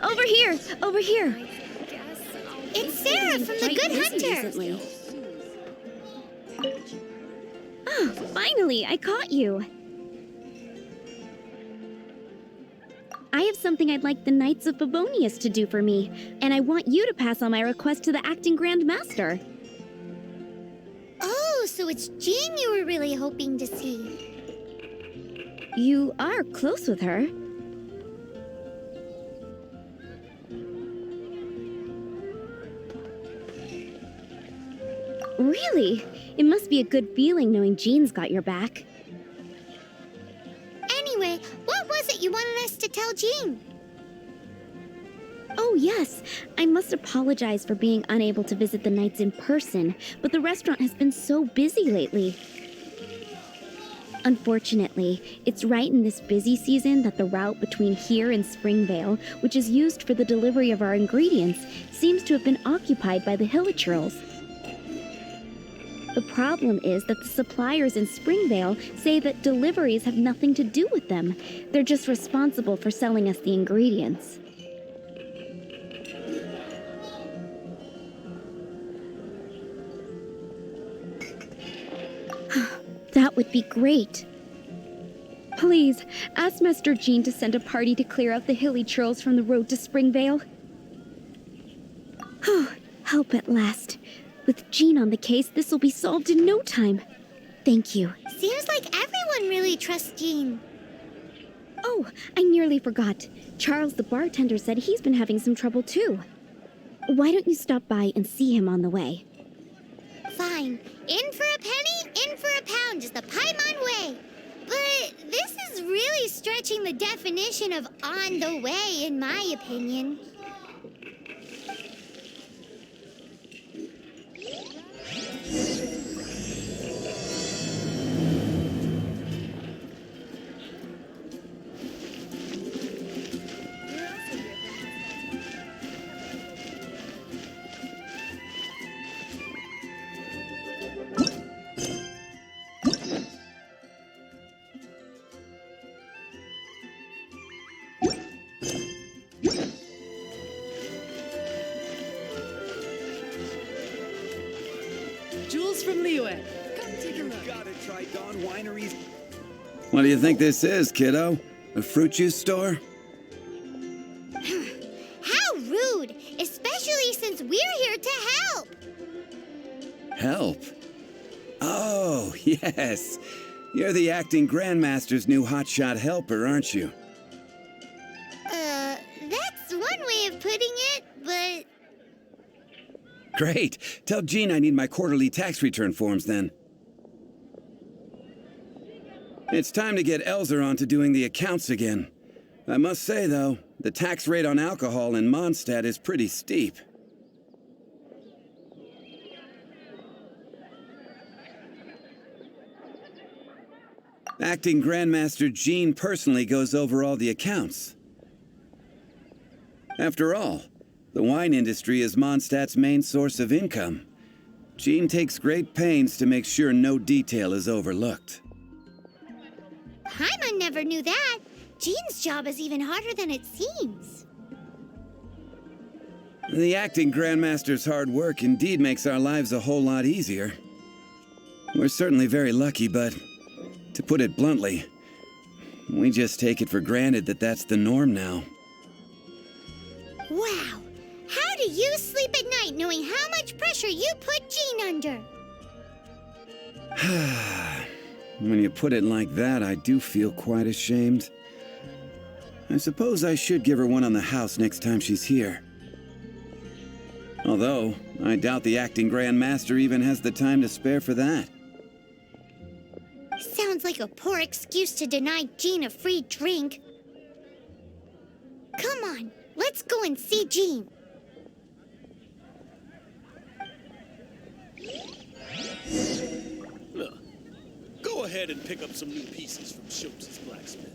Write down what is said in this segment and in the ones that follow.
Over here! Over here! It's Sarah from the Good Hunter! Recently. Oh, finally, I caught you. I have something I'd like the Knights of Favonius to do for me, and I want you to pass on my request to the acting Grand Master. Oh, so it's Jean you were really hoping to see. You are close with her. Really? It must be a good feeling knowing Jean's got your back. Anyway, what was it you wanted us to tell Jean? Oh, yes. I must apologize for being unable to visit the Knights in person, but the restaurant has been so busy lately. Unfortunately, it's right in this busy season that the route between here and Springvale, which is used for the delivery of our ingredients, seems to have been occupied by the Hilichurls. The problem is that the suppliers in Springvale say that deliveries have nothing to do with them. They're just responsible for selling us the ingredients. That would be great. Please, ask Master Jean to send a party to clear out the Hilichurls from the road to Springvale. Help at last. With Jean on the case, this will be solved in no time. Thank you. Seems like everyone really trusts Jean. Oh, I nearly forgot. Charles the bartender said he's been having some trouble too. Why don't you stop by and see him on the way? Fine. In for a penny, in for a pound is the Paimon way. But this is really stretching the definition of on the way, in my opinion. Jules from Liyue. Come take a look. Gotta try Dawn Winery's. What do you think this is, kiddo? A fruit juice store? How rude! Especially since we're here to help! Help? Oh, yes. You're the acting Grandmaster's new hotshot helper, aren't you? That's one way of putting it, but... Great. Tell Jean I need my quarterly tax return forms then. It's time to get Elzer on to doing the accounts again. I must say, though, the tax rate on alcohol in Mondstadt is pretty steep. Acting Grandmaster Jean personally goes over all the accounts. After all, the wine industry is Mondstadt's main source of income. Jean takes great pains to make sure no detail is overlooked. Paimon never knew that. Jean's job is even harder than it seems. The acting Grandmaster's hard work indeed makes our lives a whole lot easier. We're certainly very lucky, but to put it bluntly, we just take it for granted that that's the norm now. Wow. How do you sleep at night knowing how much pressure you put Jean under? When you put it like that, I do feel quite ashamed. I suppose I should give her one on the house next time she's here. Although, I doubt the acting Grandmaster even has the time to spare for that. Sounds like a poor excuse to deny Jean a free drink. Come on, let's go and see Jean. Look, go ahead and pick up some new pieces from Schultz's blacksmith.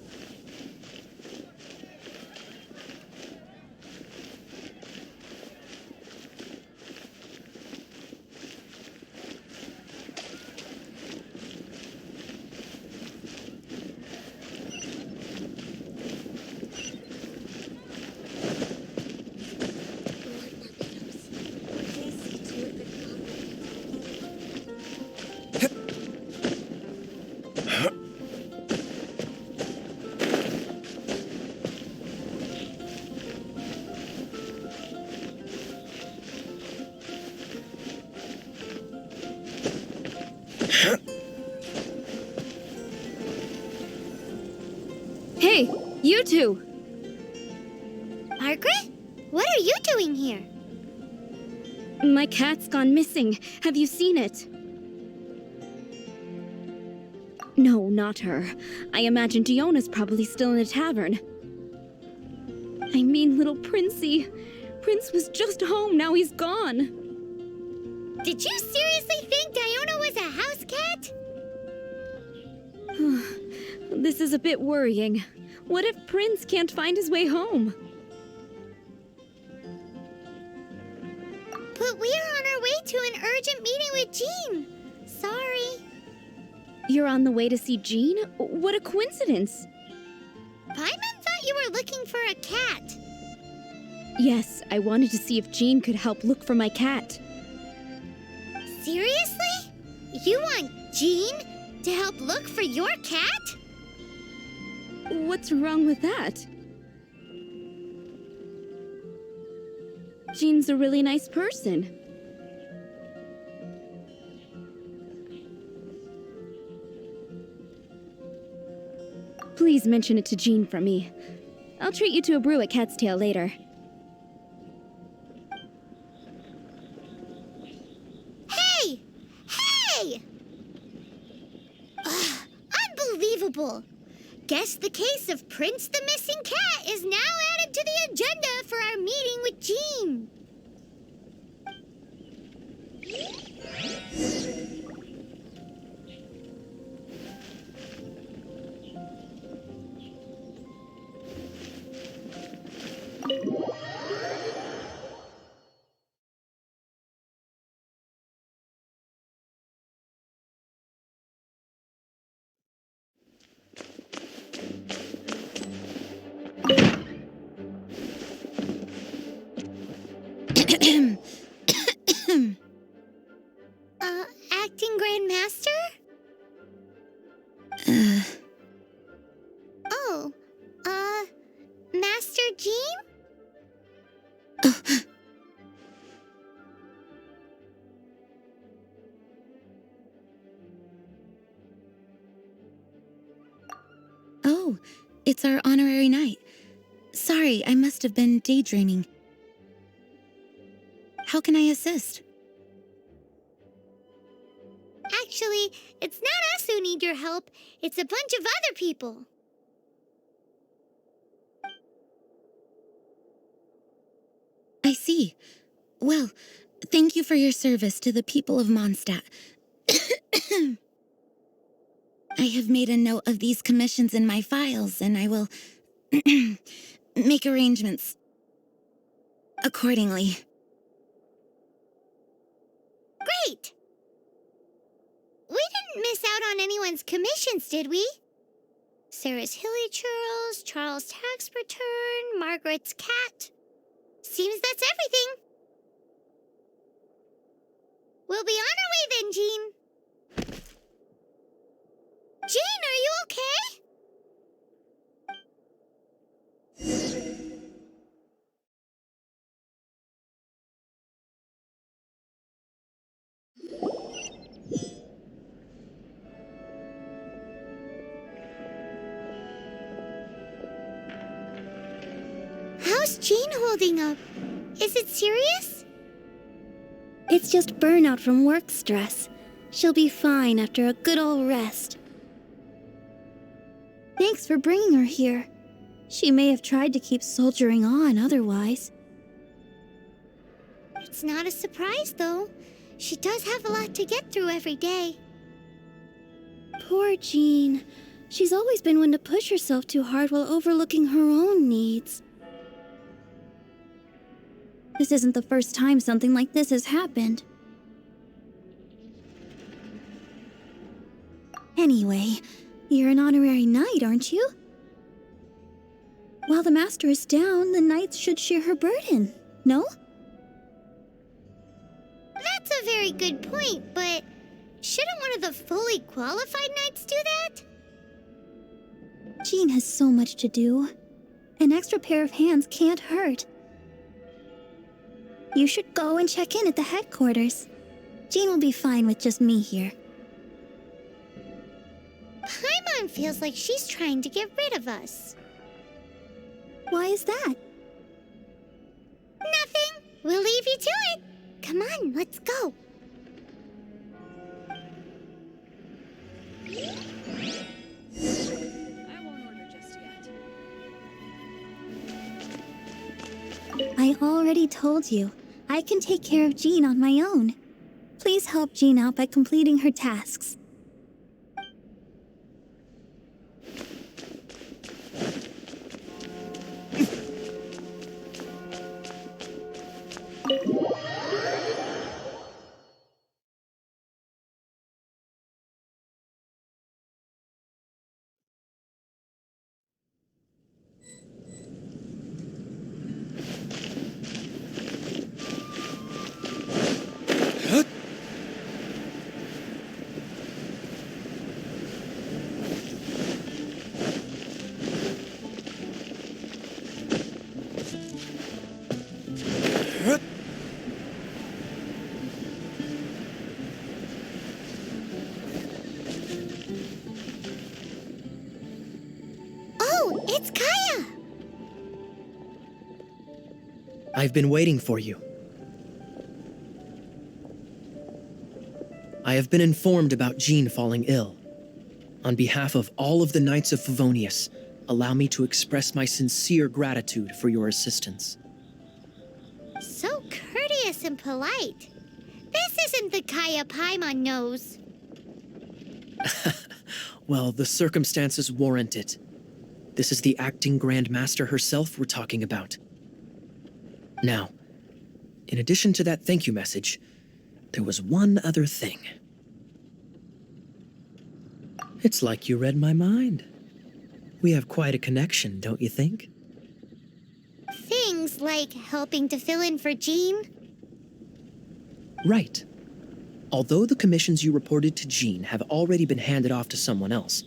too. Margaret? What are you doing here? My cat's gone missing. Have you seen it? No, not her. I imagine Diona's probably still in the tavern. I mean, little Princey. Prince was just home, now he's gone. Did you seriously think Diona was a house cat? This is a bit worrying. What if Prince can't find his way home? But we are on our way to an urgent meeting with Jean. Sorry. You're on the way to see Jean? What a coincidence. Paimon thought you were looking for a cat. Yes, I wanted to see if Jean could help look for my cat. Seriously? You want Jean to help look for your cat? What's wrong with that? Jean's a really nice person. Please mention it to Jean from me. I'll treat you to a brew at Cat's Tail later. Hey! Hey! Ugh, unbelievable! Guess the case of Prince the Missing Cat is now added to the agenda for our meeting with Jean. Acting Grand Master? Oh, Master Jean? Oh, it's our honorary night. Sorry, I must have been daydreaming. How can I assist? Actually, it's not us who need your help. It's a bunch of other people. I see. Well, thank you for your service to the people of Mondstadt. I have made a note of these commissions in my files, and I will make arrangements accordingly. Great! We didn't miss out on anyone's commissions, did we? Sarah's Hilly Churls, Charles' tax return, Margaret's cat. Seems that's everything. We'll be on our way then, Jean. Jean, are you okay? How's Jean holding up? Is it serious? It's just burnout from work stress. She'll be fine after a good old rest. Thanks for bringing her here. She may have tried to keep soldiering on otherwise. It's not a surprise, though. She does have a lot to get through every day. Poor Jean. She's always been one to push herself too hard while overlooking her own needs. This isn't the first time something like this has happened. Anyway, you're an honorary knight, aren't you? While the master is down, the knights should share her burden, no? That's a very good point, but shouldn't one of the fully qualified knights do that? Jean has so much to do. An extra pair of hands can't hurt. You should go and check in at the headquarters. Jean will be fine with just me here. Paimon feels like she's trying to get rid of us. Why is that? Nothing. We'll leave you to it. Come on, let's go. I won't order just yet. I already told you. I can take care of Jean on my own. Please help Jean out by completing her tasks. Oh, it's Kaya! I've been waiting for you. I have been informed about Jean falling ill. On behalf of all of the Knights of Favonius, allow me to express my sincere gratitude for your assistance. So courteous and polite. This isn't the Kaya Paimon knows. Well, the circumstances warrant it. This is the acting Grand Master herself we're talking about. Now, in addition to that thank you message, there was one other thing. It's like you read my mind. We have quite a connection, don't you think? Things like helping to fill in for Jean. Right. Although the commissions you reported to Jean have already been handed off to someone else,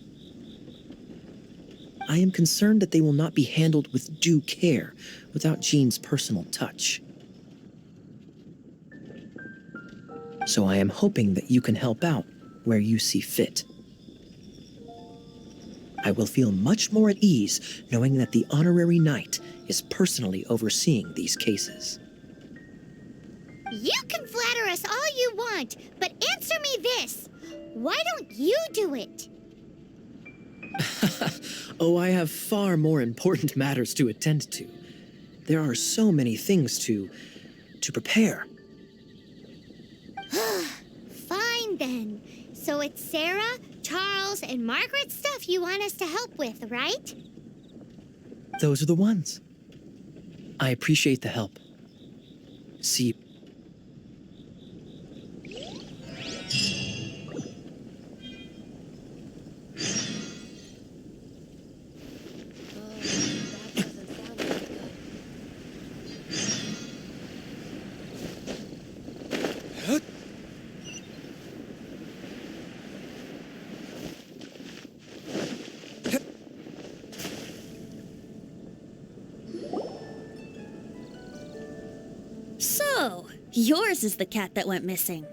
I am concerned that they will not be handled with due care without Jean's personal touch. So I am hoping that you can help out where you see fit. I will feel much more at ease knowing that the honorary knight is personally overseeing these cases. You can flatter us all you want, but answer me this. Why don't you do it? Oh, I have far more important matters to attend to. There are so many things to prepare. Fine then. So it's Sarah, Charles, and Margaret's stuff you want us to help with, right? Those are the ones. I appreciate the help. See, So, yours is the cat that went missing.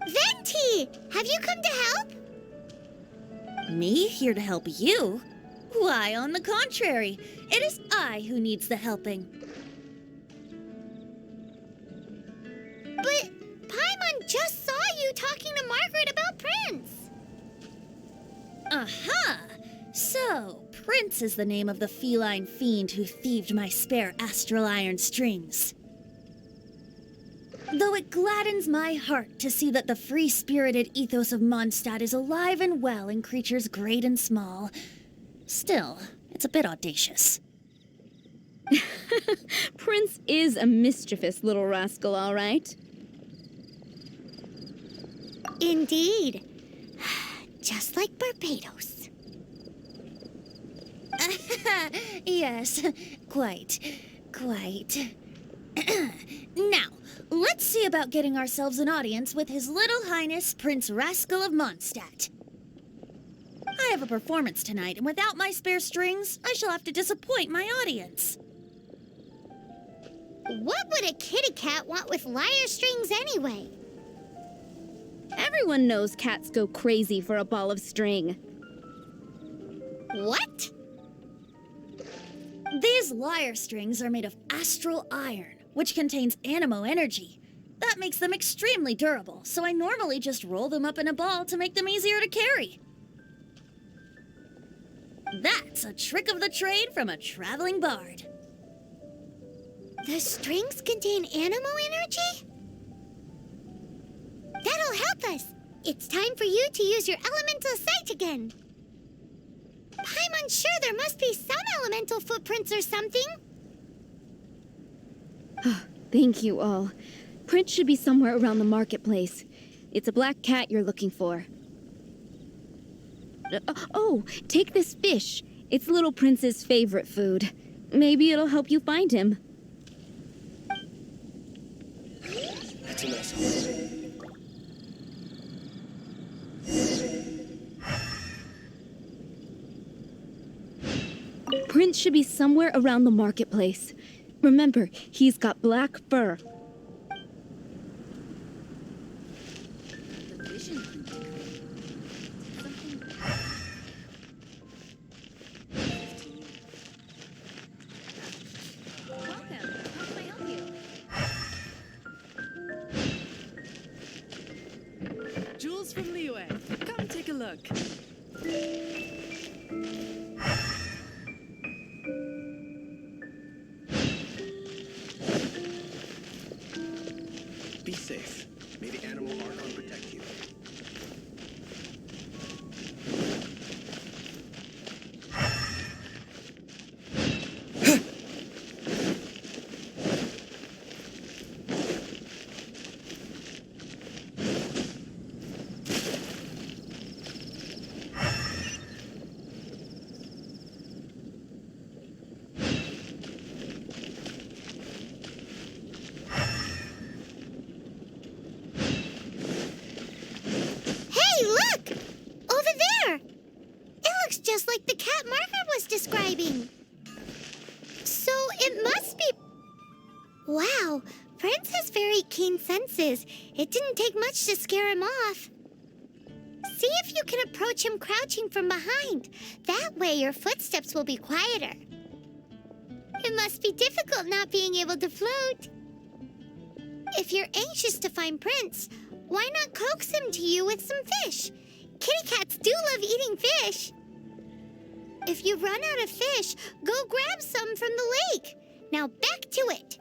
Venti! Have you come to help? Me here to help you? Why, on the contrary, it is I who needs the helping. But Paimon just saw you talking to Margaret about Prince. Aha! So, Prince is the name of the feline fiend who thieved my spare astral iron strings. Though it gladdens my heart to see that the free-spirited ethos of Mondstadt is alive and well in creatures great and small, still, it's a bit audacious. Prince is a mischievous little rascal, all right. Indeed. Just like Barbados. Yes, quite. Now, let's see about getting ourselves an audience with His Little Highness Prince Rascal of Mondstadt. I have a performance tonight, and without my spare strings, I shall have to disappoint my audience. What would a kitty cat want with lyre strings anyway? Everyone knows cats go crazy for a ball of string. What? These lyre strings are made of astral iron, which contains animo energy. That makes them extremely durable, so I normally just roll them up in a ball to make them easier to carry. That's a trick of the trade from a traveling bard. The strings contain animo energy? That'll help us. It's time for you to use your elemental sight again. I'm unsure, there must be some elemental footprints or something. Thank you all. Prince should be somewhere around the marketplace. It's a black cat you're looking for. Oh, take this fish. It's Little Prince's favorite food. Maybe it'll help you find him. That's a nice horse. Prince should be somewhere around the marketplace. Remember, he's got black fur. Jules from Liyue, come take a look. Be safe. May the animal archon protect you. Hey, look! Over there! It looks just like the cat Margaret was describing. So it must be... Wow, Prince has very keen senses. It didn't take much to scare him off. See if you can approach him crouching from behind. That way your footsteps will be quieter. It must be difficult not being able to float. If you're anxious to find Prince, why not coax him to you with some fish? Kitty cats do love eating fish. If you run out of fish, go grab some from the lake. Now back to it.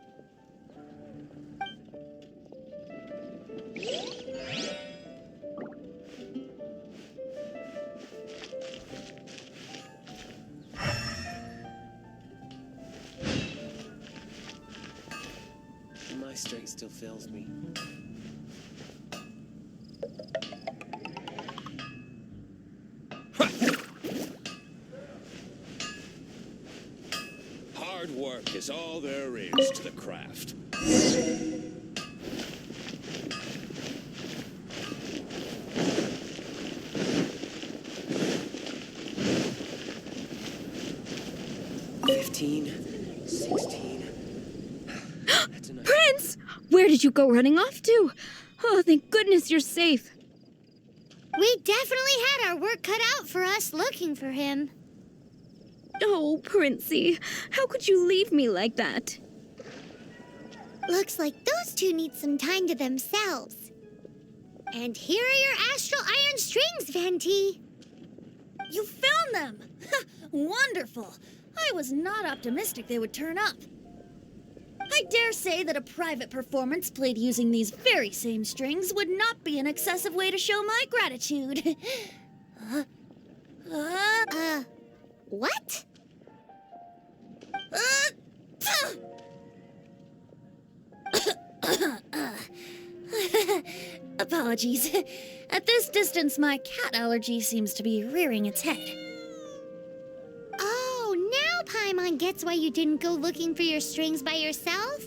My strength still fails me. Hard work is all there is to the craft. Prince! Where did you go running off to? Oh, thank goodness you're safe. We definitely had our work cut out for us looking for him. Oh, Princey, how could you leave me like that? Looks like those two need some time to themselves. And here are your astral iron strings, Venti. You found them! Wonderful! I was not optimistic they would turn up. I dare say that a private performance played using these very same strings would not be an excessive way to show my gratitude. What? Apologies. At this distance, my cat allergy seems to be rearing its head. Oh, now Paimon gets why you didn't go looking for your strings by yourself.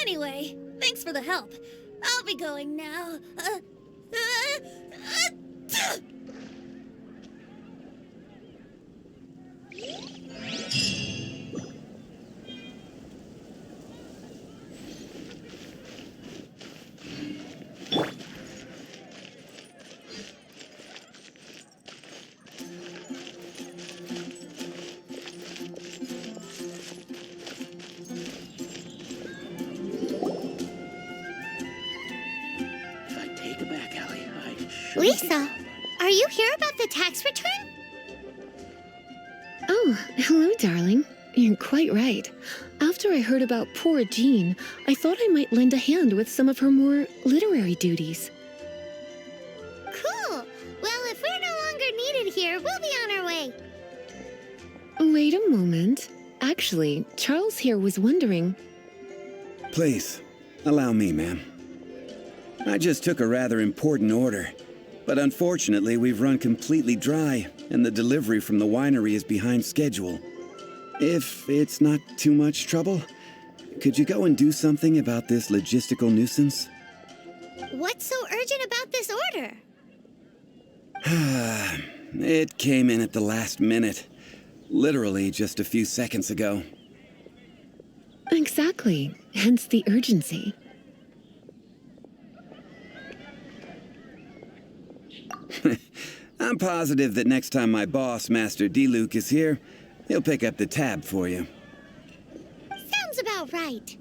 Anyway, thanks for the help. I'll be going now. Lisa, are you here about the tax return? Oh, hello, darling. You're quite right. After I heard about poor Jean, I thought I might lend a hand with some of her more literary duties. Cool. Well, if we're no longer needed here, we'll be on our way. Wait a moment. Actually, Charles here was wondering... Please, allow me, ma'am. I just took a rather important order, but unfortunately we've run completely dry, and the delivery from the winery is behind schedule. If it's not too much trouble, could you go and do something about this logistical nuisance? What's so urgent about this order? It came in at the last minute. Literally just a few seconds ago. Exactly. Hence the urgency. I'm positive that next time my boss, Master D-Luke, is here, he'll pick up the tab for you. Sounds about right.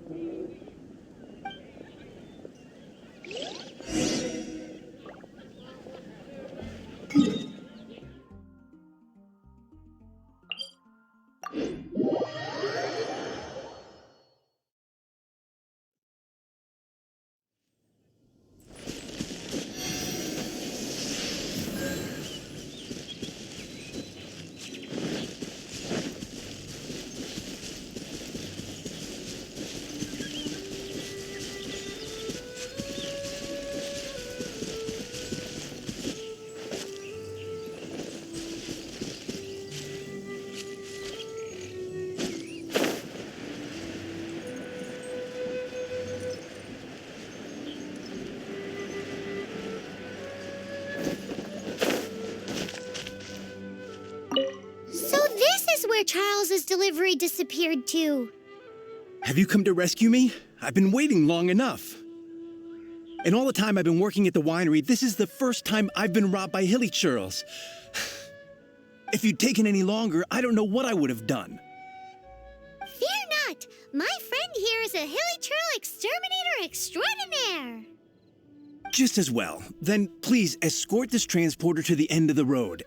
Where Charles's delivery disappeared to. Have you come to rescue me? I've been waiting long enough. In all the time I've been working at the winery, this is the first time I've been robbed by hilly churls. If you'd taken any longer, I don't know what I would have done. Fear not! My friend here is a hilly churl exterminator extraordinaire! Just as well. Then please escort this transporter to the end of the road.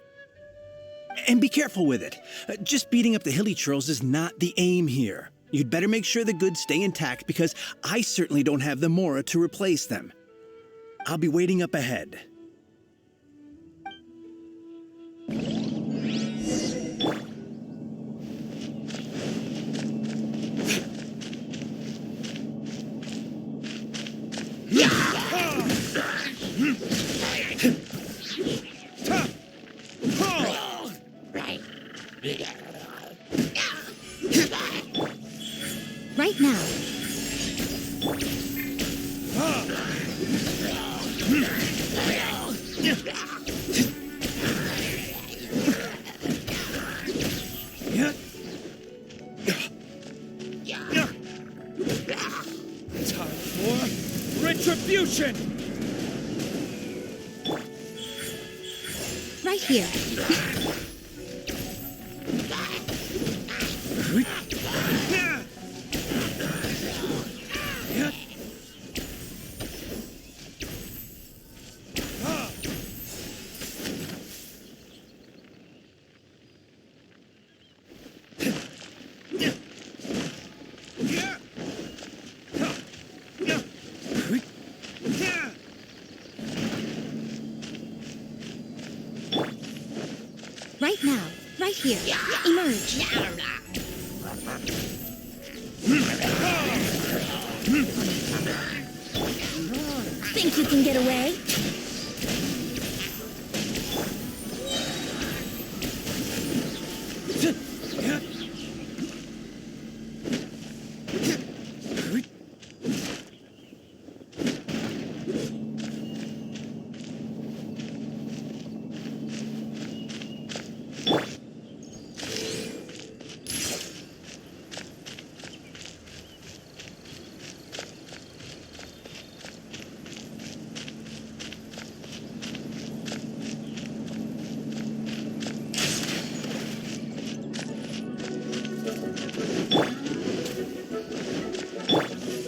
And be careful with it. Just beating up the hilly churls is not the aim here. You'd better make sure the goods stay intact because I certainly don't have the mora to replace them. I'll be waiting up ahead. Right now. Time for retribution! Right here. Right now. Right here. Emerge. Think you can get away?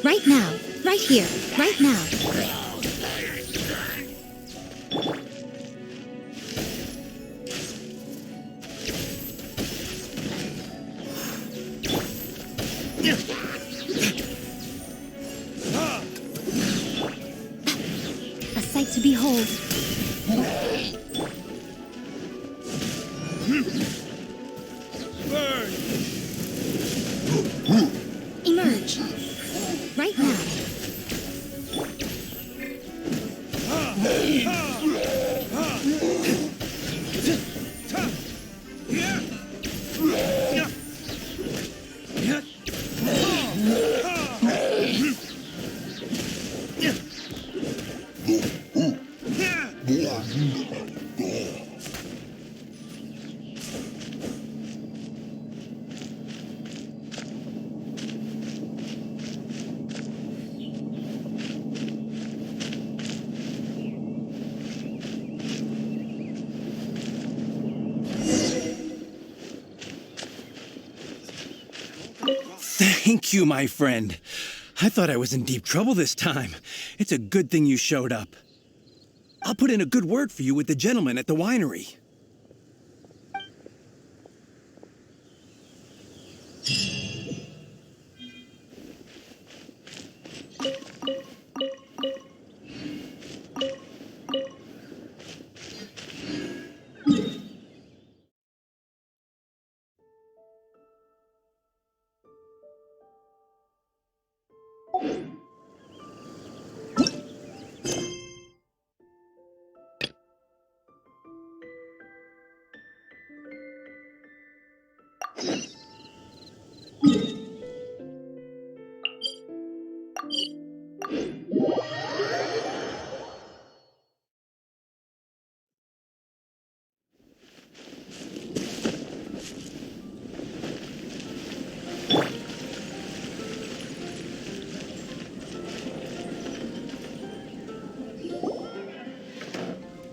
Right now. Right here. Right now. A sight to behold. Burn! Emerge. Right now. Thank you, my friend. I thought I was in deep trouble this time. It's a good thing you showed up. I'll put in a good word for you with the gentleman at the winery.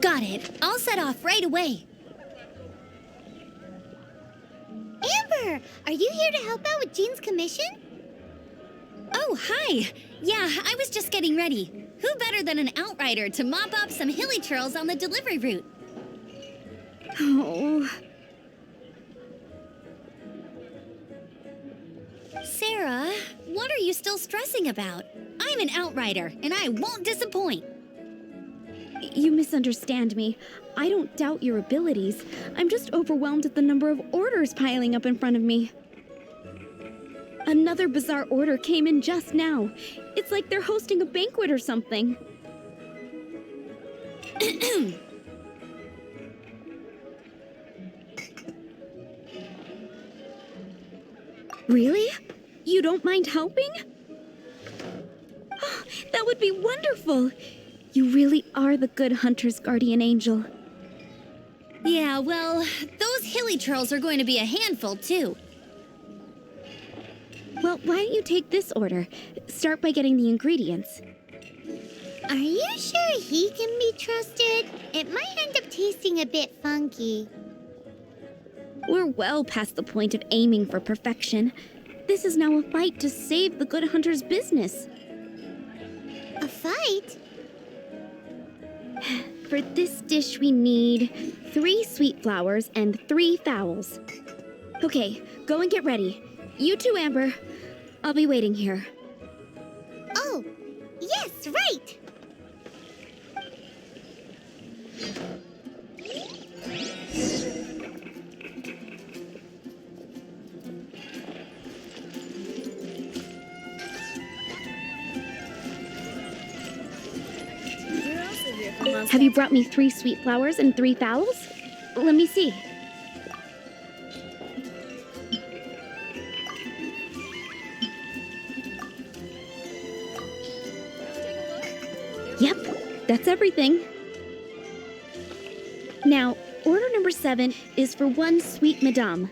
Got it. I'll set off right away. Amber, are you here to help out with Jean's commission? Oh, hi. Yeah, I was just getting ready. Who better than an outrider to mop up some hilly trails on the delivery route? Oh. Sarah, what are you still stressing about? I'm an outrider, and I won't disappoint. You misunderstand me. I don't doubt your abilities. I'm just overwhelmed at the number of orders piling up in front of me. Another bizarre order came in just now. It's like they're hosting a banquet or something. Really? You don't mind helping? Oh, that would be wonderful. You really are the good hunter's guardian angel. Yeah, well, those hilly trails are going to be a handful, too. Well, why don't you take this order? Start by getting the ingredients. Are you sure he can be trusted? It might end up tasting a bit funky. We're well past the point of aiming for perfection. This is now a fight to save the good hunter's business. A fight? For this dish, we need 3 sweet flowers and 3 fowls. Okay, go and get ready. You too, Amber. I'll be waiting here. Oh, yes, right! Have you brought me 3 sweet flowers and 3 fowls? Let me see. Yep, that's everything. Now, order number 7 is for 1 sweet madame.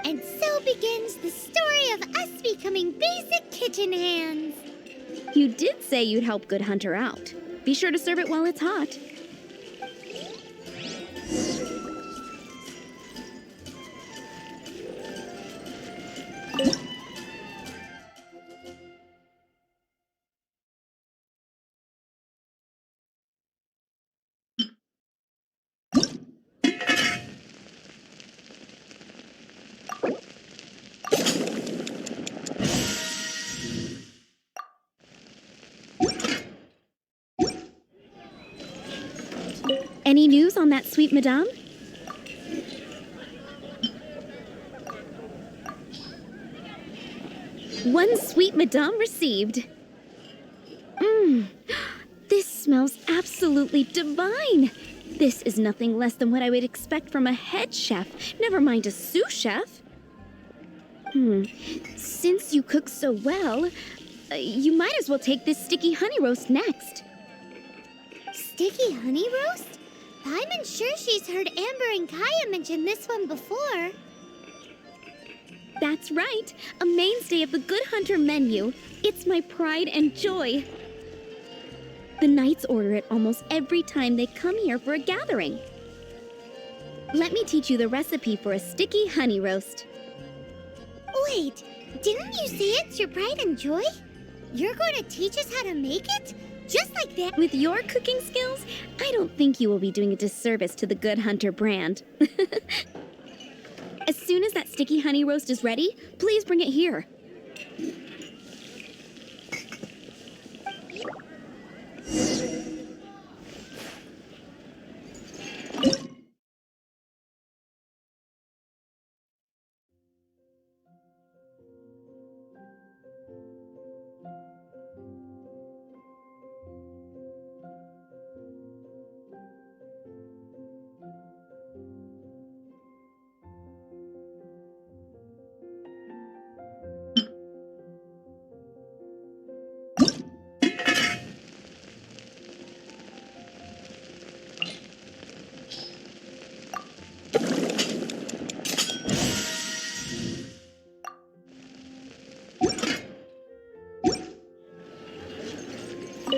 And so begins the story of us becoming basic kitchen hands. You did say you'd help Good Hunter out. Be sure to serve it while it's hot. Any news on that sweet madame? One sweet madame received. This smells absolutely divine. This is nothing less than what I would expect from a head chef, never mind a sous chef. Since you cook so well, you might as well take this sticky honey roast next. Sticky honey roast? I'm sure she's heard Amber and Kaya mention this one before. That's right, a mainstay of the Good Hunter menu. It's my pride and joy. The knights order it almost every time they come here for a gathering. Let me teach you the recipe for a sticky honey roast. Wait, didn't you say it's your pride and joy? You're going to teach us how to make it? Just like that? With your cooking skills, I don't think you will be doing a disservice to the Good Hunter brand. As soon as that sticky honey roast is ready, please bring it here.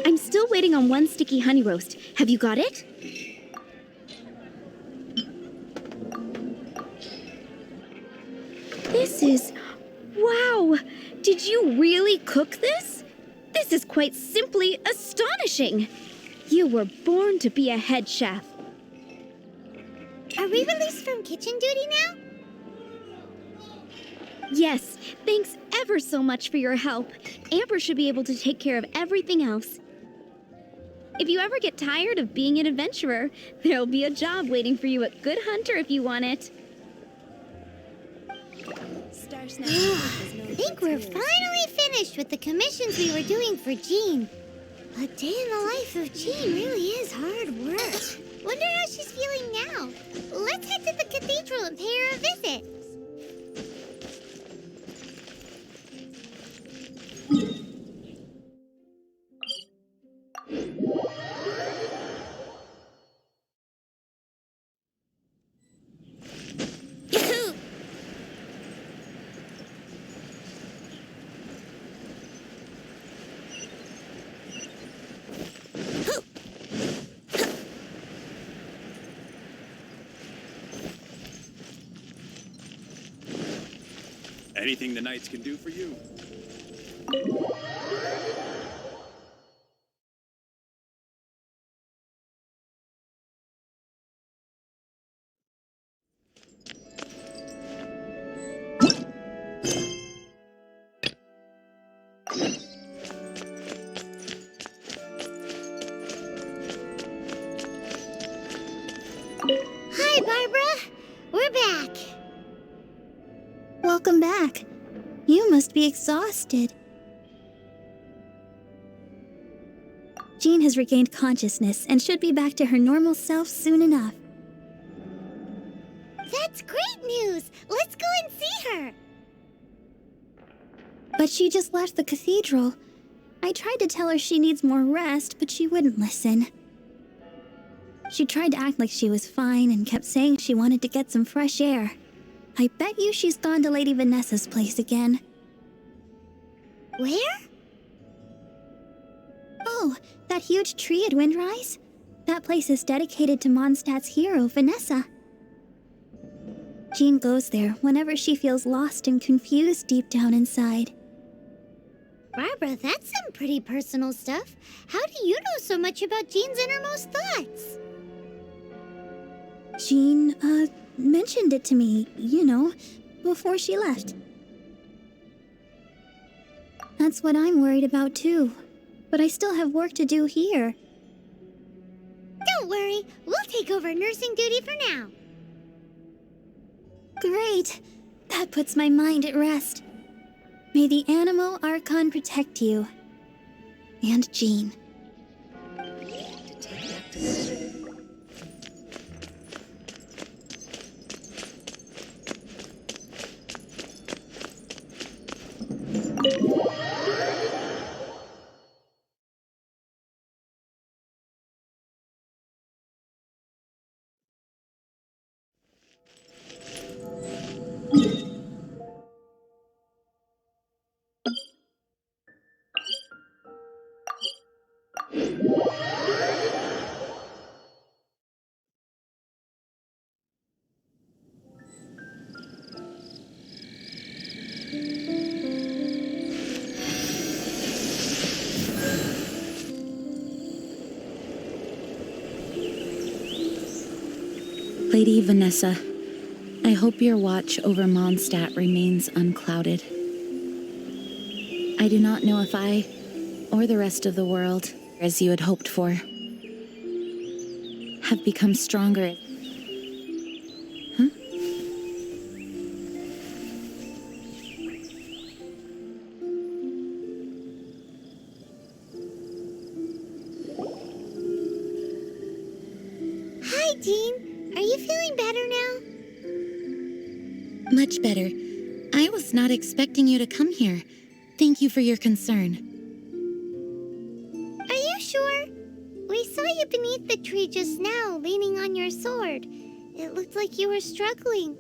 I'm still waiting on one sticky honey roast. Have you got it? This is... Wow! Did you really cook this? This is quite simply astonishing! You were born to be a head chef. Are we released from kitchen duty now? Yes, thanks ever so much for your help. Amber should be able to take care of everything else. If you ever get tired of being an adventurer, there'll be a job waiting for you at Good Hunter if you want it. I think we're finally finished with the commissions we were doing for Jean. A day in the life of Jean really is hard work. Wonder how she's feeling now. Let's head to the cathedral and pay her a visit. Anything the knights can do for you? Hi, Barbara. We're back. Welcome back. You must be exhausted. Jean has regained consciousness and should be back to her normal self soon enough. That's great news. Let's go and see her. But she just left the cathedral. I tried to tell her she needs more rest, but she wouldn't listen. She tried to act like she was fine and kept saying she wanted to get some fresh air. I bet you she's gone to Lady Vanessa's place again. Where? Oh, that huge tree at Windrise? That place is dedicated to Mondstadt's hero, Vanessa. Jean goes there whenever she feels lost and confused deep down inside. Barbara, that's some pretty personal stuff. How do you know so much about Jean's innermost thoughts? Jean, mentioned it to me, before she left. That's what I'm worried about too. But I still have work to do here. Don't worry, we'll take over nursing duty for now. Great. That puts my mind at rest. May the Animo Archon protect you. And Jean. Lady Vanessa, I hope your watch over Mondstadt remains unclouded. I do not know if I, or the rest of the world, as you had hoped for, have become stronger. Huh? Hi, Jean. Are you feeling better now? Much better. I was not expecting you to come here. Thank you for your concern. Are you sure? We saw you beneath the tree just now, leaning on your sword. It looked like you were struggling.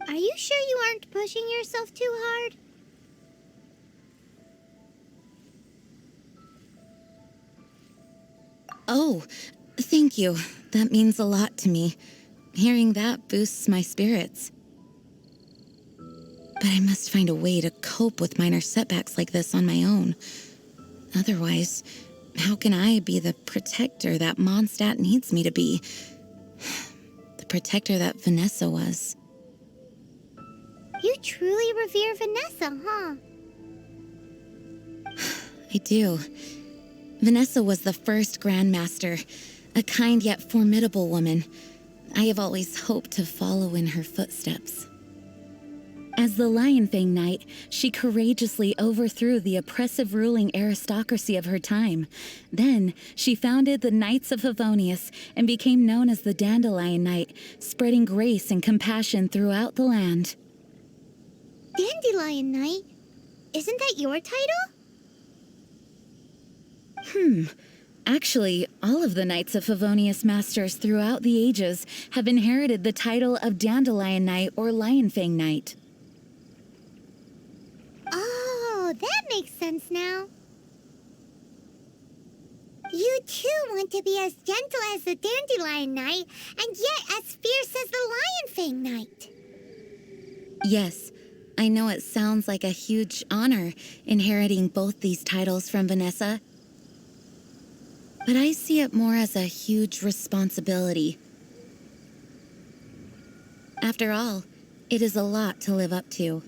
Are you sure you aren't pushing yourself too hard? Oh, thank you. That means a lot to me. Hearing that boosts my spirits. But I must find a way to cope with minor setbacks like this on my own. Otherwise, how can I be the protector that Mondstadt needs me to be? The protector that Vanessa was. You truly revere Vanessa, huh? I do. Vanessa was the first Grandmaster, a kind yet formidable woman. I have always hoped to follow in her footsteps. As the Lion Fang Knight, she courageously overthrew the oppressive ruling aristocracy of her time. Then, she founded the Knights of Favonius and became known as the Dandelion Knight, spreading grace and compassion throughout the land. Dandelion Knight? Isn't that your title? Actually, all of the Knights of Favonius Masters throughout the ages have inherited the title of Dandelion Knight or Lion Fang Knight. Oh, that makes sense now. You too want to be as gentle as the Dandelion Knight, and yet as fierce as the Lion Fang Knight. Yes, I know it sounds like a huge honor inheriting both these titles from Vanessa, but I see it more as a huge responsibility. After all, it is a lot to live up to.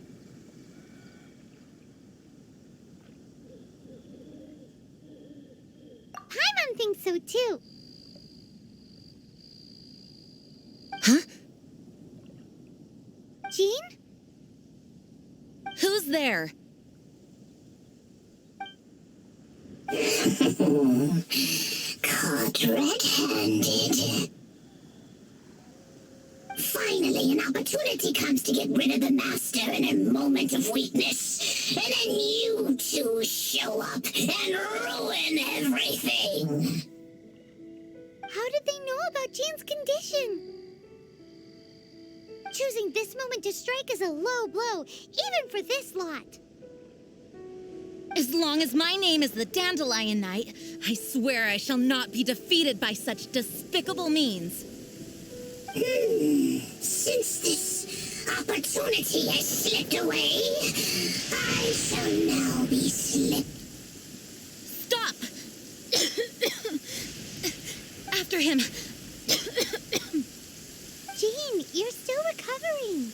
Paimon thinks so too. Huh? Jean? Who's there? Caught red-handed. Finally, an opportunity comes to get rid of the Master in a moment of weakness. And then you two show up and ruin everything. How did they know about Jean's condition? Choosing this moment to strike is a low blow, even for this lot. As long as my name is the Dandelion Knight, I swear I shall not be defeated by such despicable means. Since this opportunity has slipped away, I shall now be slipped. Stop! After him! Jean, you're still recovering.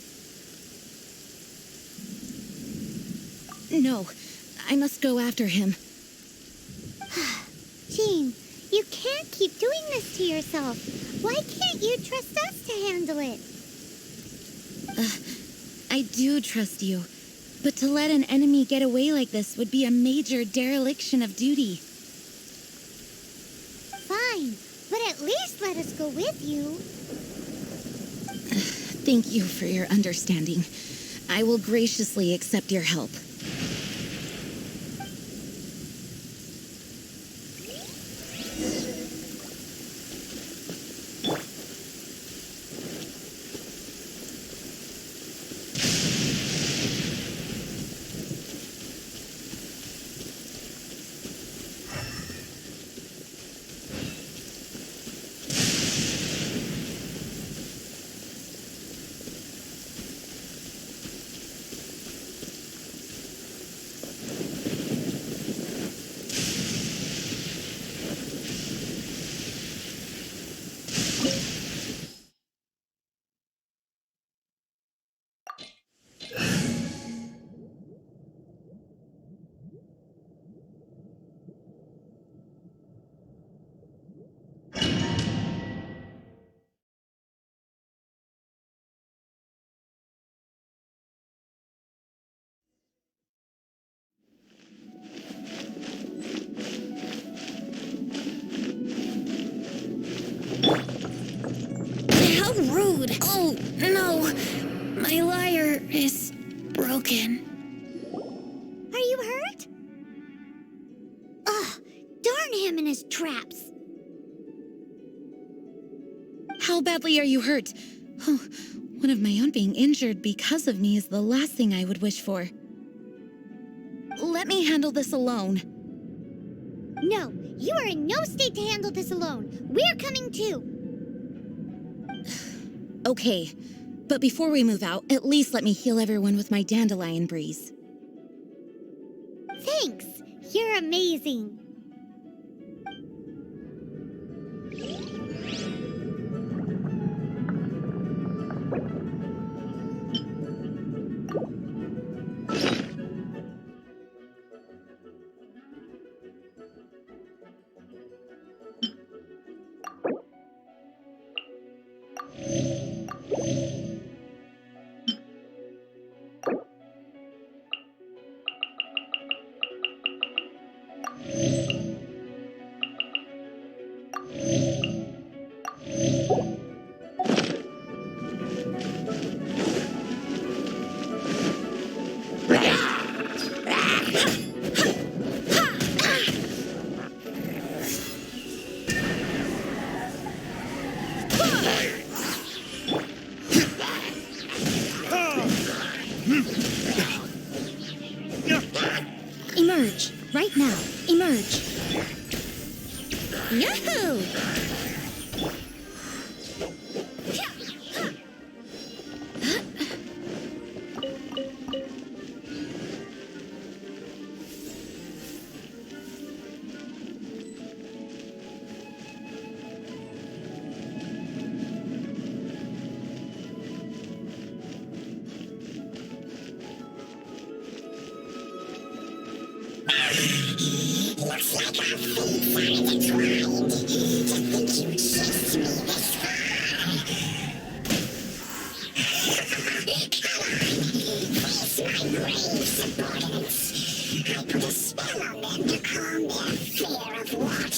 No, I must go after him. Jean, You can't keep doing this to yourself. Why can't you trust us to handle it? I do trust you, but to let an enemy get away like this would be a major dereliction of duty. Fine, but at least let us go with you. Thank you for your understanding. I will graciously accept your help. How rude! Oh, no! My lyre is broken. Are you hurt? Ugh, darn him and his traps. How badly are you hurt? Oh, one of my own being injured because of me is the last thing I would wish for. Let me handle this alone. No, you are in no state to handle this alone. We're coming too. Okay, but before we move out, at least let me heal everyone with my dandelion breeze. Thanks. You're amazing. Emerge. Right now. Emerge. Yahoo! Looks like our fate finally declined. To think you chased me this far. Face my grave subordinates. I put a spell on them to calm their fear of water.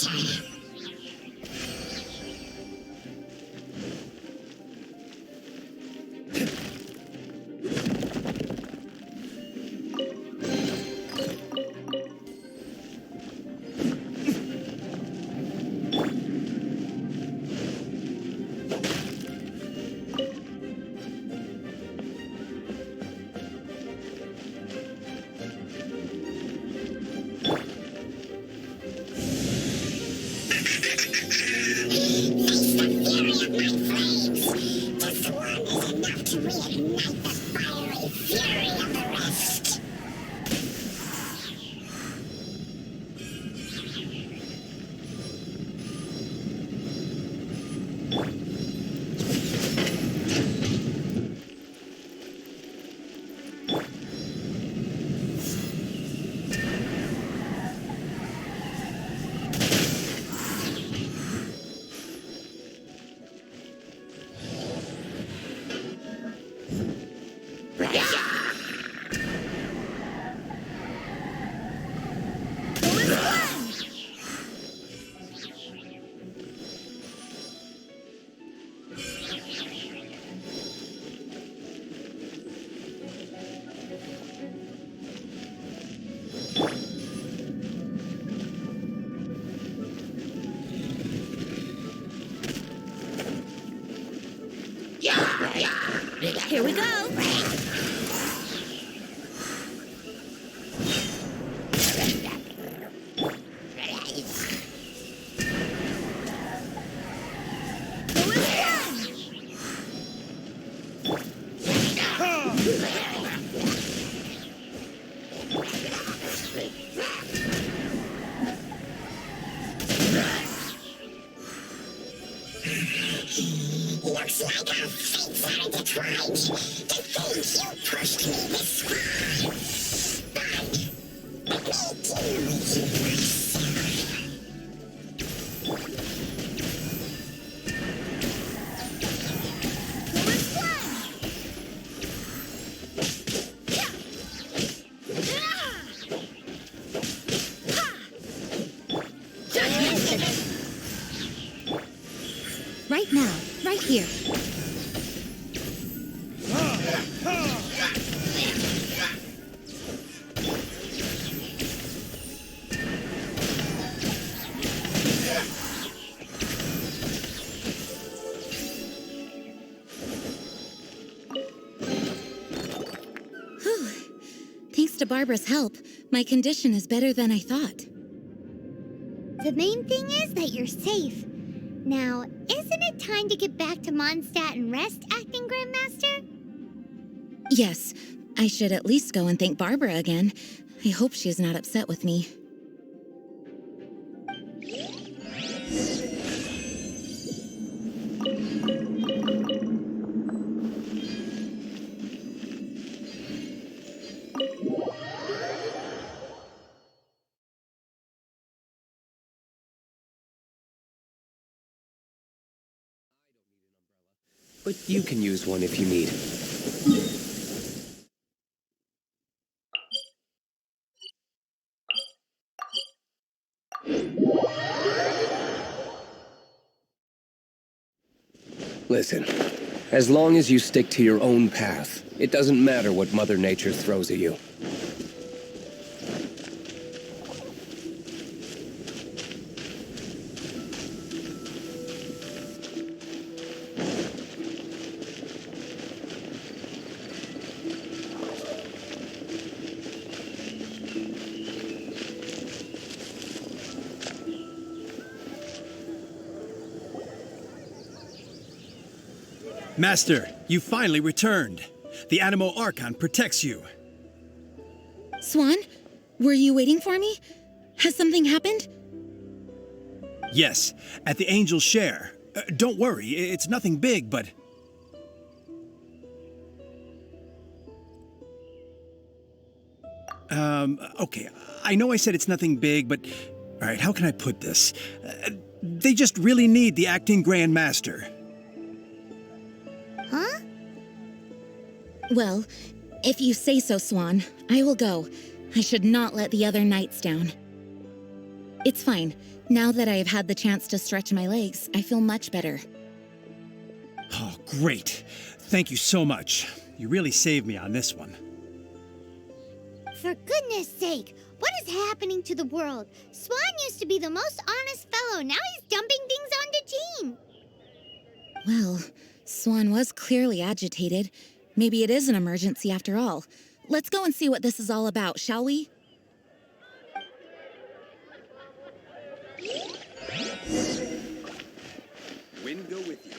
Looks like our fates are intertwined. To think you pushed me this far. But me too, you myself. Right now, right here. Whew. Thanks to Barbara's help, my condition is better than I thought. The main thing is that you're safe. Now, isn't it time to get back to Mondstadt and rest, Acting Grandmaster? Yes, I should at least go and thank Barbara again. I hope she's not upset with me. But you can use one if you need. Listen, as long as you stick to your own path, it doesn't matter what Mother Nature throws at you. Master, you finally returned. The Animo Archon protects you. Swan, were you waiting for me? Has something happened? Yes, at the Angel's Share. Don't worry, it's nothing big, but... Okay, I know I said it's nothing big, but... Alright, how can I put this? They just really need the Acting Grand Master. Huh? Well, if you say so, Swan, I will go. I should not let the other knights down. It's fine. Now that I have had the chance to stretch my legs, I feel much better. Oh, great. Thank you so much. You really saved me on this one. For goodness sake, what is happening to the world? Swan used to be the most honest fellow. Now he's dumping things onto Jean. Well, Swan was clearly agitated. Maybe it is an emergency after all. Let's go and see what this is all about, shall we? Wind go with you.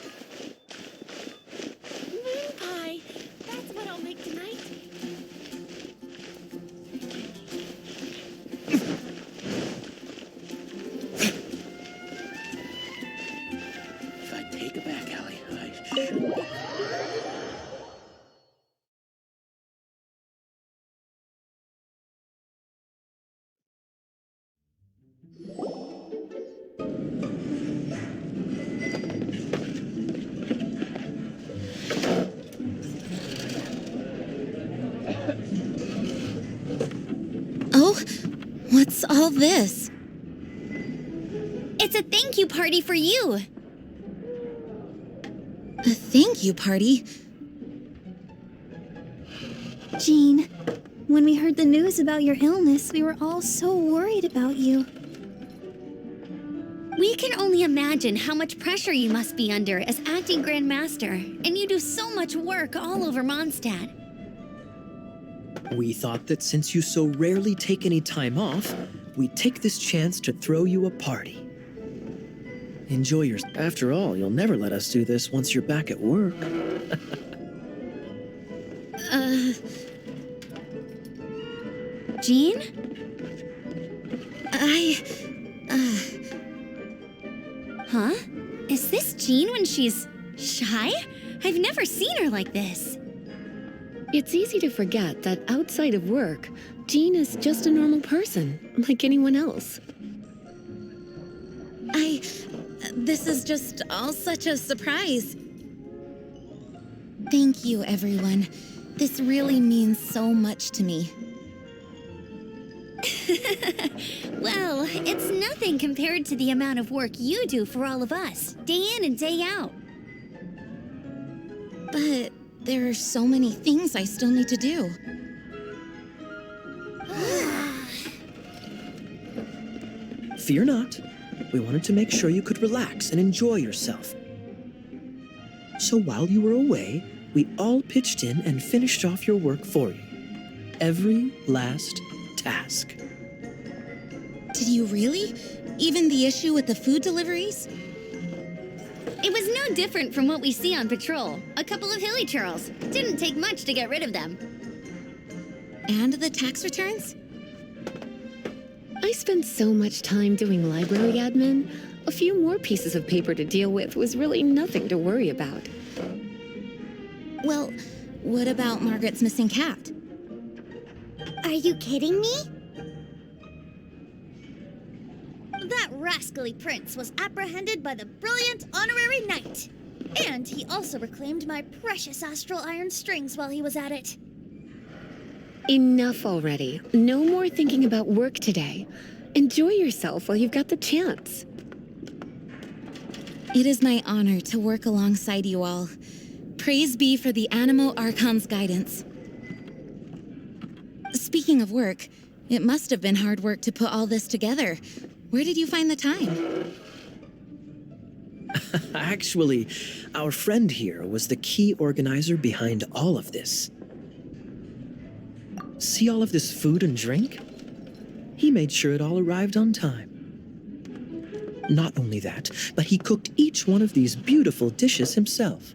Moon pie. That's what I'll make tonight. If I take a back alley, I should... Oh, what's all this? It's a thank you party for you. A thank you party? Jean, when we heard the news about your illness, we were all so worried about you. We can only imagine how much pressure you must be under as acting Grand Master, and you do so much work all over Mondstadt. We thought that since you so rarely take any time off, we'd take this chance to throw you a party. Enjoy yours. After all, you'll never let us do this once you're back at work. Jean? Huh? Is this Jean when she's shy? I've never seen her like this. It's easy to forget that outside of work, Jean is just a normal person, like anyone else. This is just all such a surprise. Thank you, everyone. This really means so much to me. Well, it's nothing compared to the amount of work you do for all of us, day in and day out. But there are so many things I still need to do. Fear not. We wanted to make sure you could relax and enjoy yourself. So while you were away, we all pitched in and finished off your work for you. Every last task. Did you really? Even the issue with the food deliveries? It was no different from what we see on patrol. A couple of hilly churls. Didn't take much to get rid of them. And the tax returns? I spent so much time doing library admin. A few more pieces of paper to deal with was really nothing to worry about. Well, what about Margaret's missing cat? Are you kidding me? That rascally prince was apprehended by the brilliant honorary knight. And he also reclaimed my precious astral iron strings while he was at it. Enough already. No more thinking about work today. Enjoy yourself while you've got the chance. It is my honor to work alongside you all. Praise be for the Animo Archon's guidance. Speaking of work, it must have been hard work to put all this together. Where did you find the time? Actually, our friend here was the key organizer behind all of this. See all of this food and drink? He made sure it all arrived on time. Not only that, but he cooked each one of these beautiful dishes himself.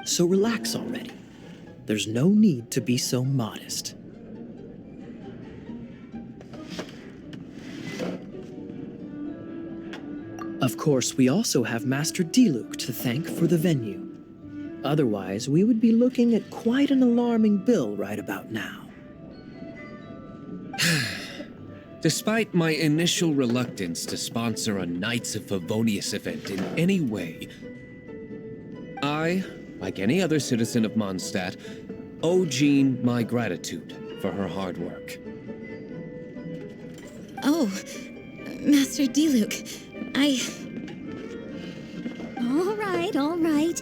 So relax already. There's no need to be so modest. Of course, we also have Master Diluc to thank for the venue. Otherwise, we would be looking at quite an alarming bill right about now. Despite my initial reluctance to sponsor a Knights of Favonius event in any way, I, like any other citizen of Mondstadt, owe Jean my gratitude for her hard work. Oh, Master Diluc, All right.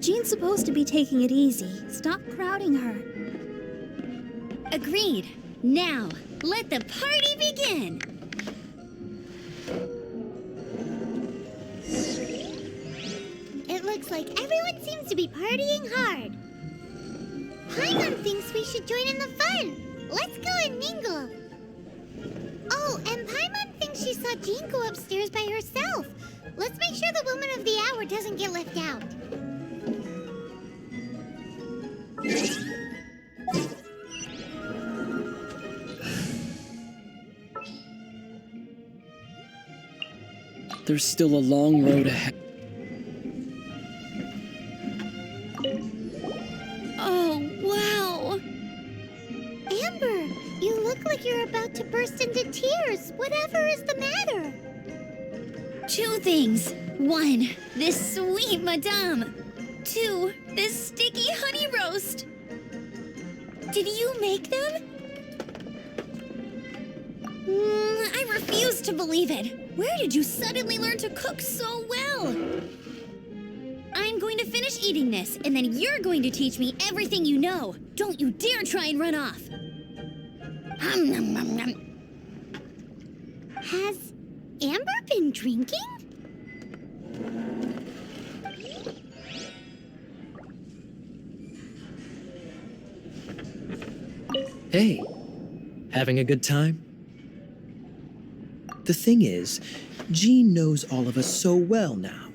Jean's supposed to be taking it easy. Stop crowding her. Agreed. Now, let the party begin! It looks like everyone seems to be partying hard. Paimon thinks we should join in the fun. Let's go and mingle. Oh, and Paimon thinks she saw Jean go upstairs by herself. Let's make sure the woman of the hour doesn't get left out. There's still a long road ahead. Oh, wow! Amber, you look like you're about to burst into tears. Whatever is the matter? 2 things. 1, this sweet madame. 2, this sticky honey roast. Did you make them? I refuse to believe it. Where did you suddenly learn to cook so well? I'm going to finish eating this, and then you're going to teach me everything you know. Don't you dare try and run off. Has Amber been drinking? Hey, having a good time? The thing is, Jean knows all of us so well now.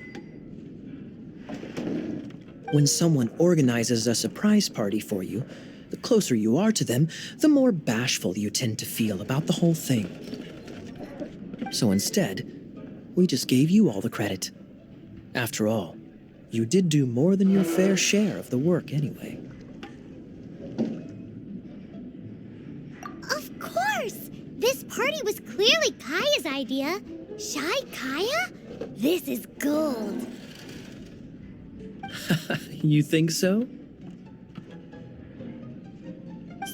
When someone organizes a surprise party for you, the closer you are to them, the more bashful you tend to feel about the whole thing. So instead, we just gave you all the credit. After all, you did do more than your fair share of the work anyway. Of course! This party was clearly Kaya's idea. Shy Kaya? This is gold. You think so?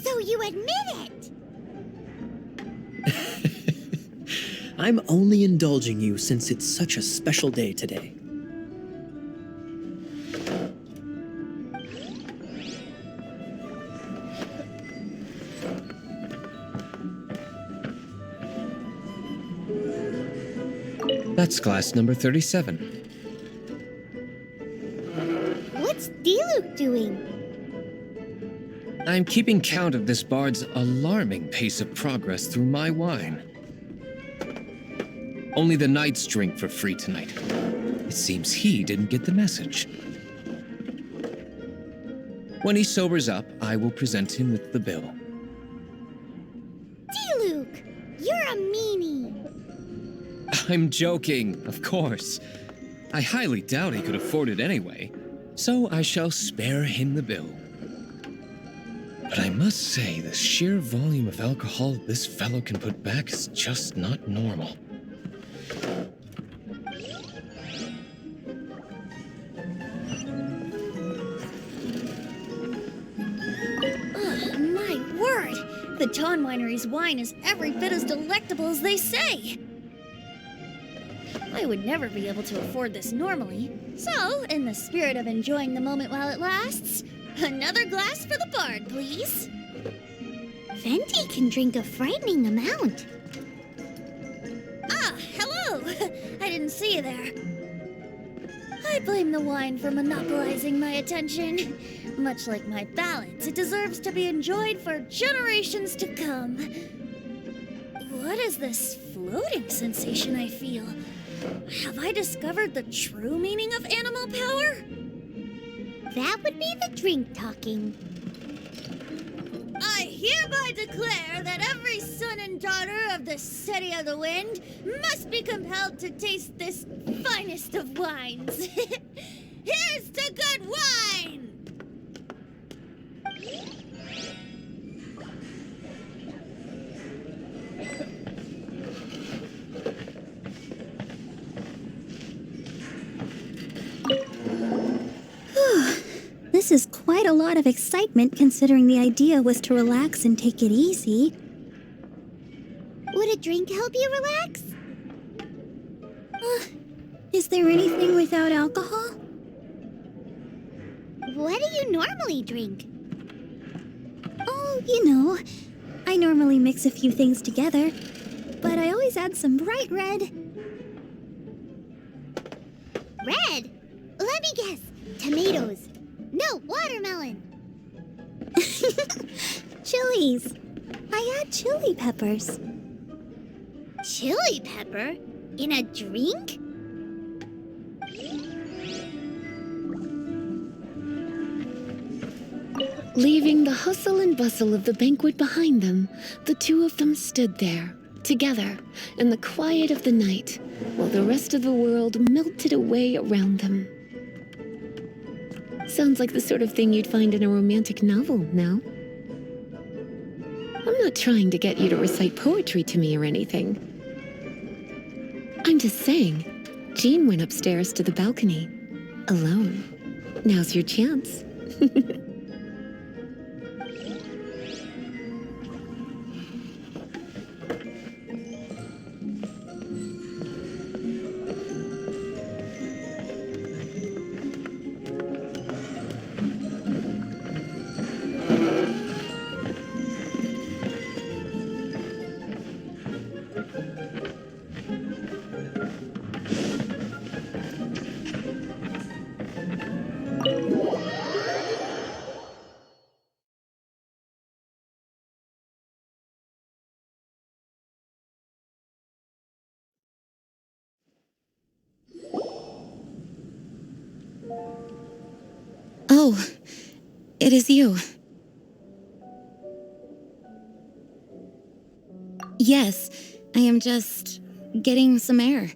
So you admit it? I'm only indulging you since it's such a special day today. That's glass number 37. What's Diluc doing? I'm keeping count of this bard's alarming pace of progress through my wine. Only the knights drink for free tonight. It seems he didn't get the message. When he sobers up, I will present him with the bill. Diluc, you're a meanie. I'm joking, of course. I highly doubt he could afford it anyway, so I shall spare him the bill. But I must say, the sheer volume of alcohol this fellow can put back is just not normal. My word! The Dawn Winery's wine is every bit as delectable as they say. I would never be able to afford this normally. So, in the spirit of enjoying the moment while it lasts, another glass for the bard, please. Venti can drink a frightening amount. Ah, hello! I didn't see you there. I blame the wine for monopolizing my attention. Much like my ballads, it deserves to be enjoyed for generations to come. What is this floating sensation I feel? Have I discovered the true meaning of animal power? That would be the drink talking. I hereby declare that every son and daughter of the City of the Wind must be compelled to taste this finest of wines. Here's to good wine! This is quite a lot of excitement considering the idea was to relax and take it easy. Would a drink help you relax? Is there anything without alcohol? What do you normally drink? Oh, you know, I normally mix a few things together, but I always add some bright red. Red? Let me guess. Tomatoes. No, watermelon. Chilies. I add chili peppers. Chili pepper? In a drink? Leaving the hustle and bustle of the banquet behind them, the two of them stood there, together, in the quiet of the night, while the rest of the world melted away around them. Sounds like the sort of thing you'd find in a romantic novel, no? I'm not trying to get you to recite poetry to me or anything. I'm just saying, Jean went upstairs to the balcony, alone. Now's your chance. Oh, it is you. Yes, I am just getting some air.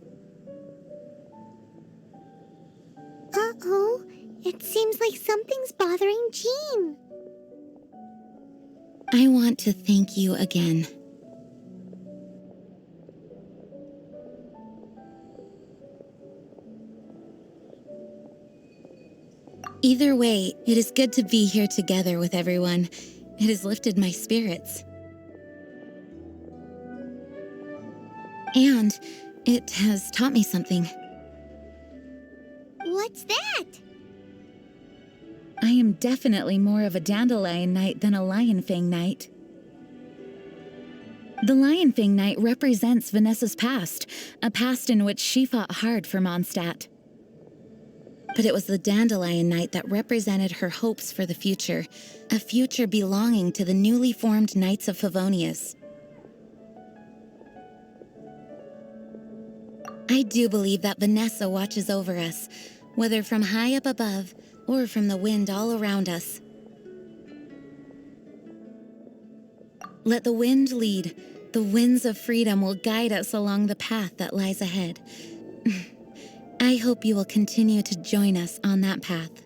Uh-oh. It seems like something's bothering Jean. I want to thank you again. Either way, it is good to be here together with everyone. It has lifted my spirits. And it has taught me something. What's that? I am definitely more of a Dandelion Knight than a Lionfang Knight. The Lionfang Knight represents Vanessa's past, a past in which she fought hard for Mondstadt. But it was the Dandelion Knight that represented her hopes for the future, a future belonging to the newly formed Knights of Favonius. I do believe that Vanessa watches over us, whether from high up above or from the wind all around us. Let the wind lead. The winds of freedom will guide us along the path that lies ahead. I hope you will continue to join us on that path.